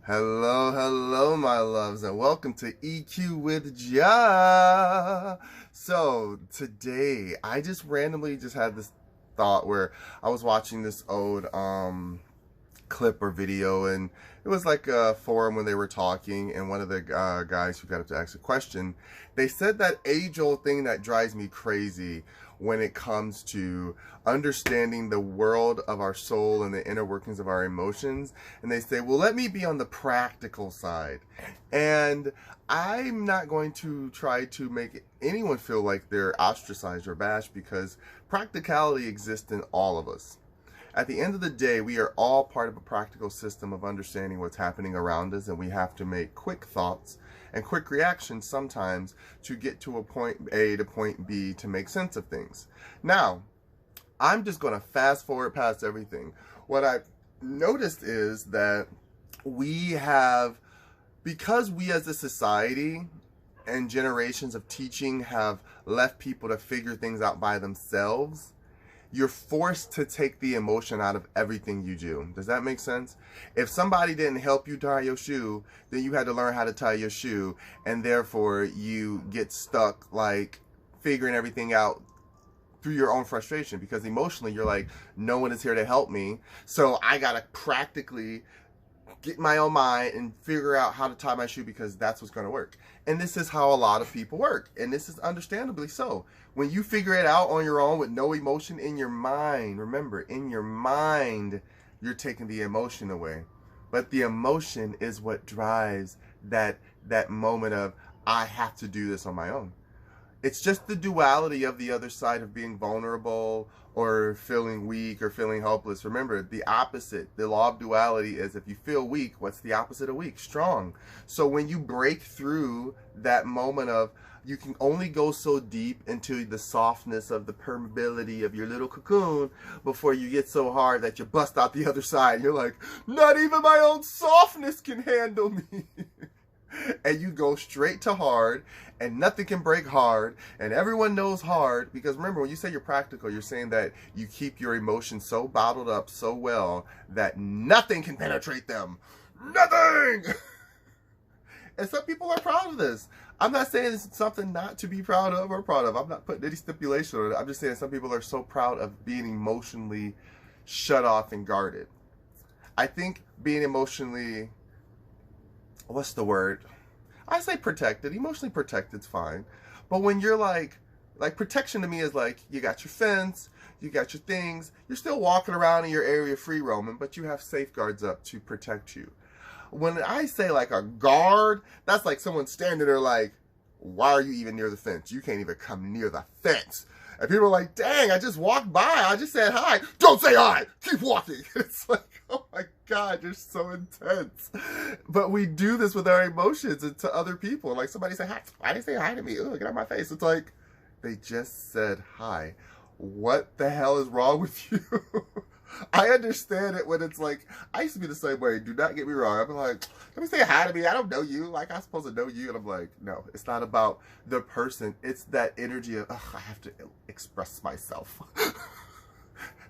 Hello, hello, my loves, and welcome to EQ with Jah. So today, I just randomly had this thought where I was watching this old clip or video, and it was like a forum when they were talking, and one of the guys who got up to ask a question, they said that age-old thing that drives me crazy when it comes to understanding the world of our soul and the inner workings of our emotions. And they say, well, let me be on the practical side. And I'm not going to try to make anyone feel like they're ostracized or bashed, because practicality exists in all of us. At the end of the day, we are all part of a practical system of understanding what's happening around us, and we have to make quick thoughts and quick reactions sometimes to get to a point A to point B to make sense of things. Now, I'm just going to fast forward past everything. What I've noticed is that we have, because we as a society and generations of teaching have left people to figure things out by themselves, you're forced to take the emotion out of everything you do. Does that make sense? If somebody didn't help you tie your shoe, then you had to learn how to tie your shoe, and therefore you get stuck like figuring everything out through your own frustration, because emotionally you're like, no one is here to help me, so I gotta practically get my own mind and figure out how to tie my shoe because that's what's going to work. And this is how a lot of people work, and this is understandably so. When you figure it out on your own with no emotion in your mind, remember, in your mind, you're taking the emotion away. But the emotion is what drives that moment of, I have to do this on my own. It's just the duality of the other side of being vulnerable or feeling weak or feeling hopeless. Remember, the opposite, the law of duality is, if you feel weak, what's the opposite of weak? Strong. So when you break through that moment of, you can only go so deep into the softness of the permeability of your little cocoon before you get so hard that you bust out the other side. You're like, not even my own softness can handle me. And you go straight to hard, and nothing can break hard, and everyone knows hard. Because remember, when you say you're practical, you're saying that you keep your emotions so bottled up so well that nothing can penetrate them. Nothing! And some people are proud of this. I'm not saying it's something not to be proud of or proud of. I'm not putting any stipulation on it. I'm just saying some people are so proud of being emotionally shut off and guarded. I think being emotionally, what's the word? I say protected. Emotionally protected's fine. But when you're like protection to me is like, you got your fence, you got your things, you're still walking around in your area free roaming, but you have safeguards up to protect you. When I say like a guard, that's like someone standing there like, why are you even near the fence? You can't even come near the fence. And people are like, dang, I just walked by. I just said hi. Don't say hi. Keep walking. It's like, oh my God, you're so intense. But we do this with our emotions and to other people. Like somebody say hi. Why did they say hi to me? Ugh, get out of my face. It's like, they just said hi. What the hell is wrong with you? I understand it when it's like, I used to be the same way. Do not get me wrong. I'd be like, let me say hi to me. I don't know you. Like, I'm supposed to know you. And I'm like, no, it's not about the person. It's that energy of, I have to express myself.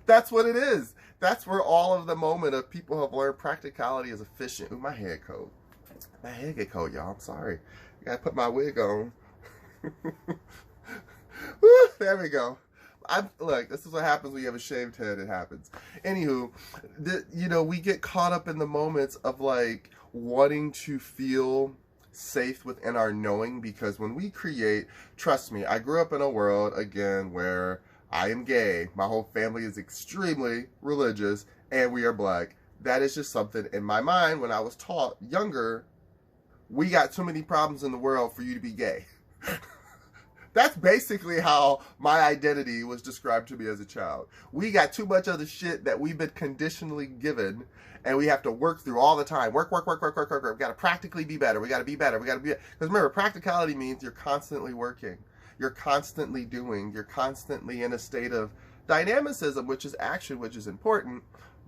That's what it is. That's where all of the moment of people have learned practicality is efficient. Ooh, my head cold. My head get cold, y'all. I'm sorry. I gotta put my wig on. Woo, there we go. Look, this is what happens when you have a shaved head. It happens. Anywho, we get caught up in the moments of like wanting to feel safe within our knowing, because when we create, trust me, I grew up in a world, again, where I am gay. My whole family is extremely religious, and we are black. That is just something in my mind when I was taught younger, we got too many problems in the world for you to be gay. That's basically how my identity was described to me as a child. We got too much other shit that we've been conditionally given, and we have to work through all the time. Work. We got to practically be better. We got to be better. Because remember, practicality means you're constantly working. You're constantly doing. You're constantly in a state of dynamicism, which is action, which is important.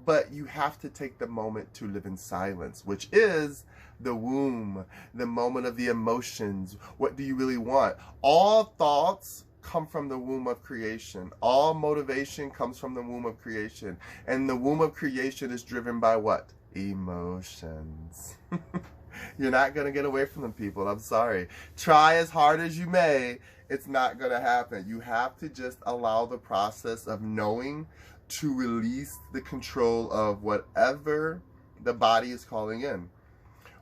But you have to take the moment to live in silence, which is the womb, the moment of the emotions. What do you really want? All thoughts come from the womb of creation. All motivation comes from the womb of creation. And the womb of creation is driven by what? emotions. You're not going to get away from them, people. I'm sorry. Try as hard as you may, it's not going to happen. You have to just allow the process of knowing to release the control of whatever the body is calling in.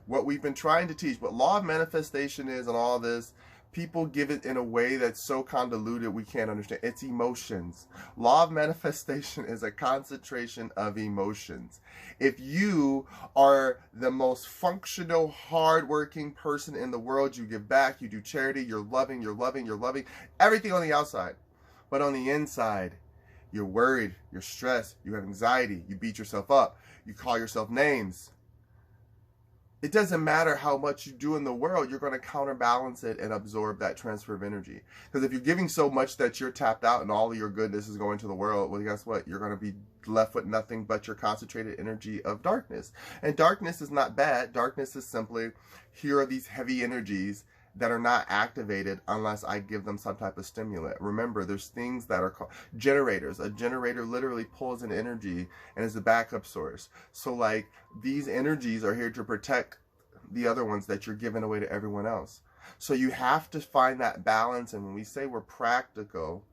What we've been trying to teach, what law of manifestation is and all this, people give it in a way that's so convoluted we can't understand. It's emotions. Law of manifestation is a concentration of emotions. If you are the most functional, hardworking person in the world, you give back, you do charity, you're loving, everything on the outside. But on the inside, you're worried, you're stressed, you have anxiety, you beat yourself up, you call yourself names. It doesn't matter how much you do in the world, you're going to counterbalance it and absorb that transfer of energy. Because if you're giving so much that you're tapped out and all of your goodness is going to the world, well, guess what? You're going to be left with nothing but your concentrated energy of darkness. And darkness is not bad. Darkness is simply, here are these heavy energies that are not activated unless I give them some type of stimulant. Remember, there's things that are called generators. A generator literally pulls an energy and is a backup source. So like these energies are here to protect the other ones that you're giving away to everyone else. So you have to find that balance. And when we say we're practical,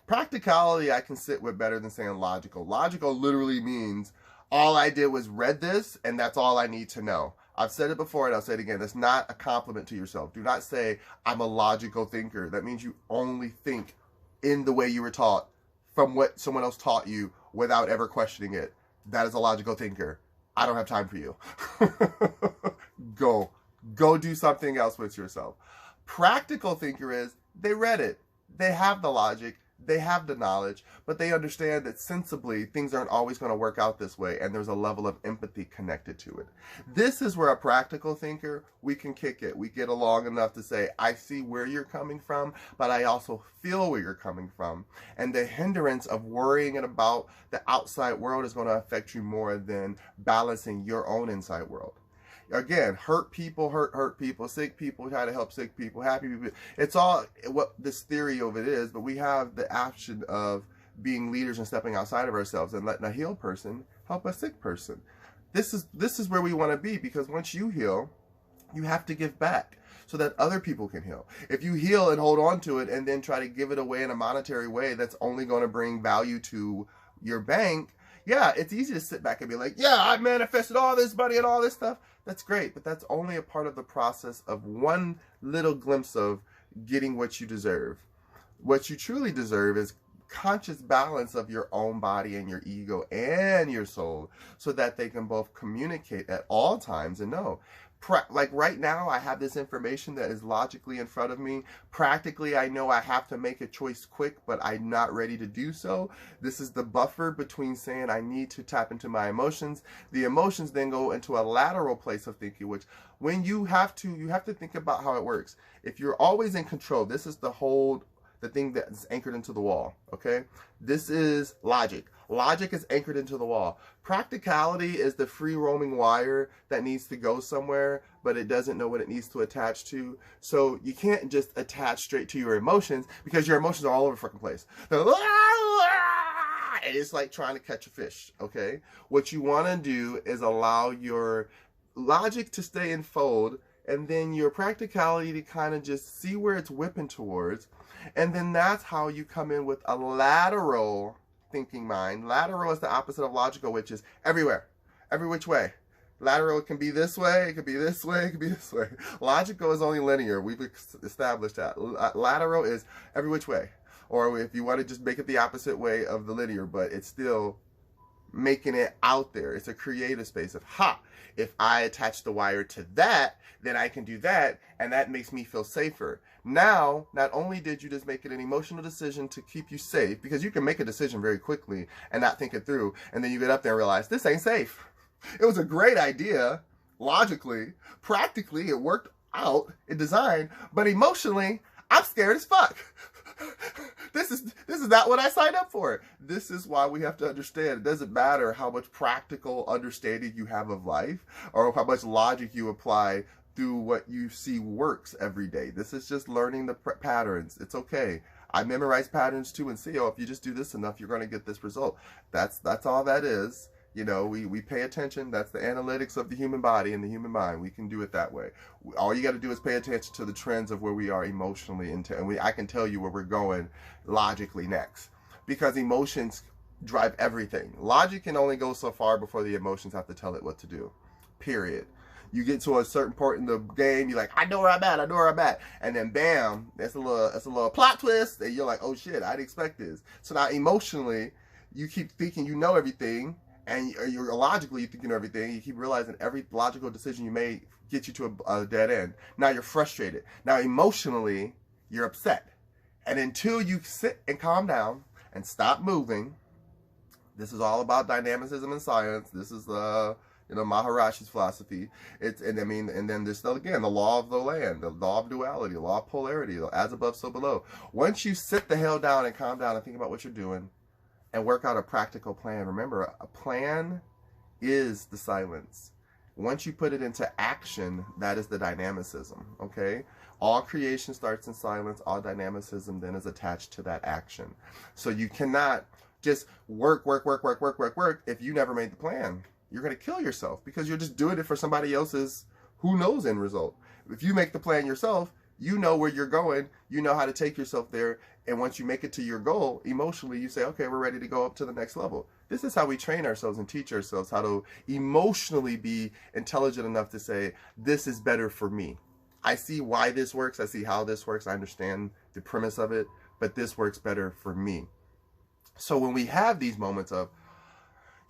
practicality I can sit with better than saying logical. Logical literally means all I did was read this and that's all I need to know. I've said it before and I'll say it again. That's not a compliment to yourself. Do not say, I'm a logical thinker. That means you only think in the way you were taught from what someone else taught you without ever questioning it. That is a logical thinker. I don't have time for you. Go do something else with yourself. Practical thinker is, they read it. They have the logic. They have the knowledge, but they understand that sensibly things aren't always going to work out this way, and there's a level of empathy connected to it. This is where a practical thinker, we can kick it. We get along enough to say, I see where you're coming from, but I also feel where you're coming from. And the hindrance of worrying about the outside world is going to affect you more than balancing your own inside world. Again, hurt people, hurt people, sick people, try to help sick people, happy people. It's all what this theory of it is, but we have the action of being leaders and stepping outside of ourselves and letting a healed person help a sick person. This is where we want to be, because once you heal, you have to give back so that other people can heal. If you heal and hold on to it and then try to give it away in a monetary way that's only going to bring value to your bank, yeah, it's easy to sit back and be like, yeah, I manifested all this money and all this stuff. That's great, but that's only a part of the process of one little glimpse of getting what you deserve. What you truly deserve is conscious balance of your own body and your ego and your soul, so that they can both communicate at all times and know. Like right now, I have this information that is logically in front of me. Practically, I know I have to make a choice quick, but I'm not ready to do so. This is the buffer between saying I need to tap into my emotions. The emotions then go into a lateral place of thinking, which when you have to think about how it works. If you're always in control, this is the thing that's anchored into the wall, okay? This is logic. Logic is anchored into the wall. Practicality is the free roaming wire that needs to go somewhere, but it doesn't know what it needs to attach to. So you can't just attach straight to your emotions, because your emotions are all over the freaking place. It's like trying to catch a fish, okay? What you want to do is allow your logic to stay in fold, and then your practicality to kind of just see where it's whipping towards. And then that's how you come in with a lateral thinking mind. Lateral is the opposite of logical, which is everywhere, every which way. Lateral can be this way, it could be this way, it could be this way. Logical is only linear. We've established that. Lateral is every which way. Or if you want to just make it the opposite way of the linear, but it's still making it out there. It's a creative space of, if I attach the wire to that, then I can do that, and that makes me feel safer. Now, not only did you just make it an emotional decision to keep you safe, because you can make a decision very quickly and not think it through, and then you get up there and realize, this ain't safe. It was a great idea, logically, practically, it worked out in design, but emotionally, I'm scared as fuck. This is not what I signed up for. This is why we have to understand. It doesn't matter how much practical understanding you have of life or how much logic you apply through what you see works every day. This is just learning the patterns. It's okay. I memorize patterns too and see, if you just do this enough, you're going to get this result. That's all that is. You know, we pay attention. That's the analytics of the human body and the human mind. We can do it that way. All you got to do is pay attention to the trends of where we are emotionally, and I can tell you where we're going logically next, because emotions drive everything. Logic can only go so far before the emotions have to tell it what to do. Period. You get to a certain point in the game, you're like, I know where I'm at, I know where I'm at, and then bam, that's a little plot twist, and you're like, oh shit, I didn't expect this. So now emotionally, you keep thinking you know everything, and you're logically you think you know everything. You keep realizing every logical decision you made gets you to a dead end. Now you're frustrated. Now emotionally, you're upset, and until you sit and calm down and stop moving, this is all about dynamicism and science. This is the Maharishi's philosophy. And then there's still again the law of the land, the law of duality, the law of polarity, as above, so below. Once you sit the hell down and calm down and think about what you're doing and work out a practical plan. Remember, a plan is the silence. Once you put it into action, that is the dynamicism, okay? All creation starts in silence. All dynamicism then is attached to that action. So you cannot just work if you never made the plan. You're going to kill yourself because you're just doing it for somebody else's who knows end result. If you make the plan yourself, you know where you're going, you know how to take yourself there, and once you make it to your goal, emotionally you say, okay, we're ready to go up to the next level. This is how we train ourselves and teach ourselves how to emotionally be intelligent enough to say, this is better for me. I see why this works, I see how this works, I understand the premise of it, but this works better for me. So when we have these moments of,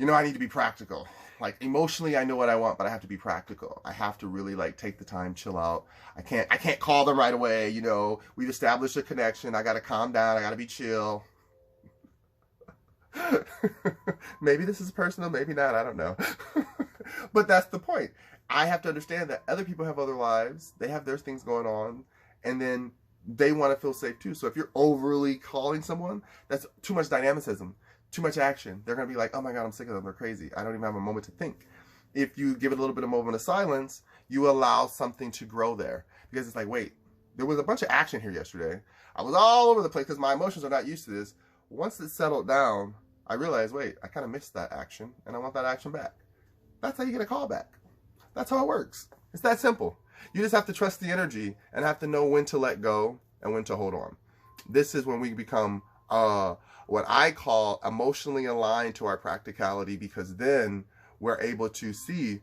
I need to be practical. Like emotionally, I know what I want, but I have to be practical. I have to really take the time, chill out. I can't call them right away. We've established a connection. I got to calm down. I got to be chill. Maybe this is personal, maybe not. I don't know. But that's the point. I have to understand that other people have other lives. They have their things going on. And then they want to feel safe too. So if you're overly calling someone, that's too much dynamicism. Too much action. They're going to be like, oh my God, I'm sick of them. They're crazy. I don't even have a moment to think. If you give it a little bit of moment of silence, you allow something to grow there. Because it's like, wait, there was a bunch of action here yesterday. I was all over the place because my emotions are not used to this. Once it settled down, I realized, wait, I kind of missed that action and I want that action back. That's how you get a call back. That's how it works. It's that simple. You just have to trust the energy and have to know when to let go and when to hold on. This is when we become what I call emotionally aligned to our practicality, because then we're able to see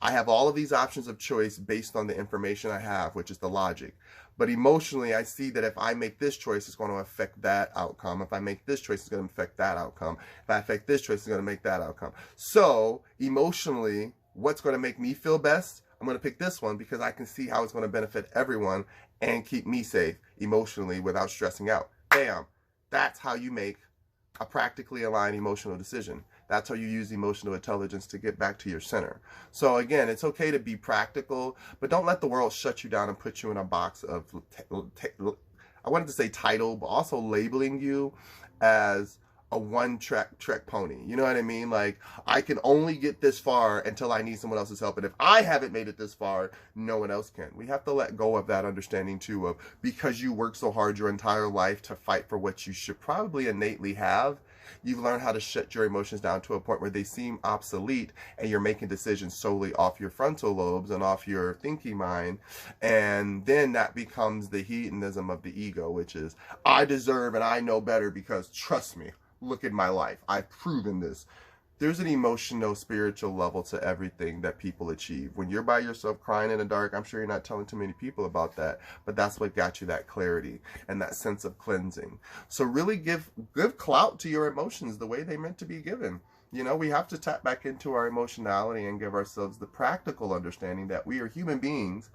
I have all of these options of choice based on the information I have, which is the logic. But emotionally, I see that if I make this choice, it's going to affect that outcome. If I make this choice, it's going to affect that outcome. If I affect this choice, it's going to make that outcome. So emotionally, what's going to make me feel best? I'm going to pick this one because I can see how it's going to benefit everyone and keep me safe emotionally without stressing out. Bam. That's how you make a practically aligned emotional decision. That's how you use emotional intelligence to get back to your center. So again, it's okay to be practical, but don't let the world shut you down and put you in a box of, I wanted to say title, but also labeling you as a one-track pony. You know what I mean? Like, I can only get this far until I need someone else's help. And if I haven't made it this far, no one else can. We have to let go of that understanding too, of because you work so hard your entire life to fight for what you should probably innately have, you've learned how to shut your emotions down to a point where they seem obsolete and you're making decisions solely off your frontal lobes and off your thinking mind. And then that becomes the hedonism of the ego, which is, I deserve and I know better because trust me, look at my life. I've proven this. There's an emotional, spiritual level to everything that people achieve. When you're by yourself crying in the dark, I'm sure you're not telling too many people about that, but that's what got you that clarity and that sense of cleansing. So really give clout to your emotions the way they're meant to be given. We have to tap back into our emotionality and give ourselves the practical understanding that we are human beings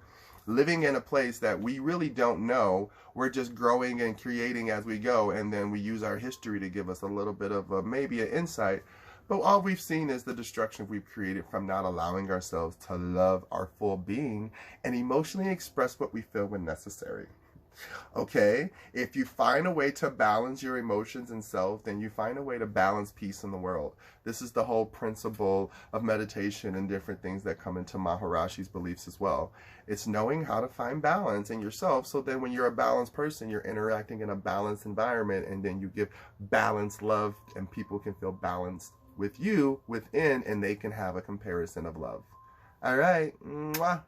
living in a place that we really don't know. We're just growing and creating as we go, and then we use our history to give us a little bit of maybe an insight. But all we've seen is the destruction we've created from not allowing ourselves to love our full being and emotionally express what we feel when necessary. Okay? If you find a way to balance your emotions and self, then you find a way to balance peace in the world. This is the whole principle of meditation and different things that come into Maharishi's beliefs as well. It's knowing how to find balance in yourself, so then when you're a balanced person, you're interacting in a balanced environment, and then you give balanced love and people can feel balanced with you within, and they can have a comparison of love. All right. Mwah.